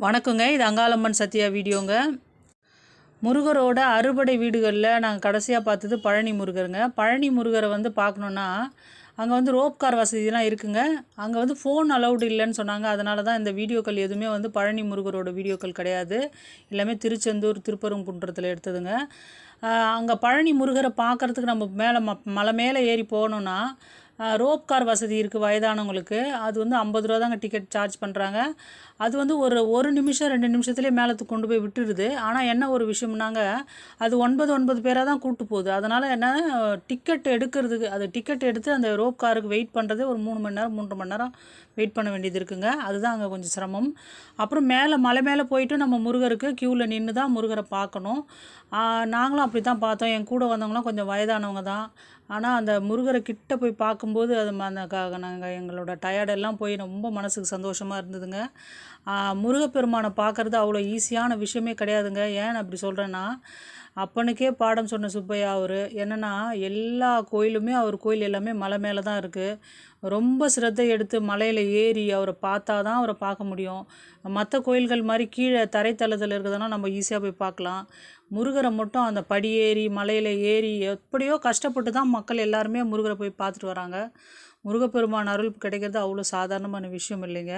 வணக்கங்க. இது அங்காளம்மன் சத்யா வீடியோங்க. முருகரோட அறுபடை வீடுகளில் நாங்கள் கடைசியாக பார்த்தது பழனி முருகருங்க. பழனி முருகரை பார்க்கணுன்னா அங்கே ரோப் கார் வசதிலாம் இருக்குங்க. அங்கே ஃபோன் அலௌடு இல்லைன்னு சொன்னாங்க. அதனால தான் இந்த வீடியோக்கள் எதுவுமே பழனி முருகரோட வீடியோக்கள் கிடையாது. எல்லாமே திருச்செந்தூர், திருப்பரங்குன்றத்தில் எடுத்ததுங்க. அங்கே பழனி முருகரை பார்க்குறதுக்கு நம்ம மேலே மலை மேலே ஏறி போகணுன்னா ரோப் கார் வசதி இருக்குது வயதானவங்களுக்கு. அது 50 ரூபா தாங்க டிக்கெட் சார்ஜ் பண்ணுறாங்க. அது ஒரு நிமிஷம் 2 நிமிஷத்துலேயே மேலே கொண்டு போய் விட்டுடுது. ஆனால் என்ன ஒரு விஷயம்னாங்க, அது 9 பேராக தான் கூப்பிட்டு போகுது. அதனால் என்ன, டிக்கெட் எடுக்கிறதுக்கு டிக்கெட் எடுத்து அந்த ரோப் காருக்கு வெயிட் பண்ணுறதே ஒரு 3 மணி நேரம் 3.5 மணி நேரம் வெயிட் பண்ண வேண்டியது இருக்குங்க. அதுதான் அங்கே கொஞ்சம் சிரமம். அப்புறம் மலை மேலே போயிட்டு நம்ம முருகருக்கு க்யூவில் நின்று தான் முருகரை பார்க்கணும். நாங்களும் அப்படி தான் பார்த்தோம். என் கூட வந்தவங்களாம் கொஞ்சம் வயதானவங்க தான். ஆனால் அந்த முருகரை கிட்ட போய் பார்க்கும்போது நாங்கள் எங்களோட டயர்டெல்லாம் போய் ரொம்ப மனசுக்கு சந்தோஷமாக இருந்ததுங்க. முருகப்பெருமானை பார்க்குறது அவ்வளோ ஈஸியான விஷயமே கிடையாதுங்க. ஏன் அப்படி சொல்கிறேன்னா, அப்பனுக்கே பாடம் சொன்ன சுப்பையா அவர். என்னென்னா, எல்லா கோயிலுமே அவர் கோயில் எல்லாமே மலை மேலே தான் இருக்குது. ரொம்ப சிரத்தை எடுத்து மலையில் ஏறி அவரை பார்த்தா தான் அவரை பார்க்க முடியும். மற்ற கோயில்கள் மாதிரி கீழே தரைத்தளத்தில் இருக்கிறதுனா நம்ம ஈஸியாக போய் பார்க்கலாம். முருகரை மட்டும் அந்த படியேறி மலையில் ஏறி எப்படியோ கஷ்டப்பட்டு தான் மக்கள் எல்லாருமே முருகரை போய் பார்த்துட்டு வராங்க. முருகப்பெருமான் அருள் கிடைக்கிறது அவ்வளோ சாதாரணமான விஷயம் இல்லைங்க.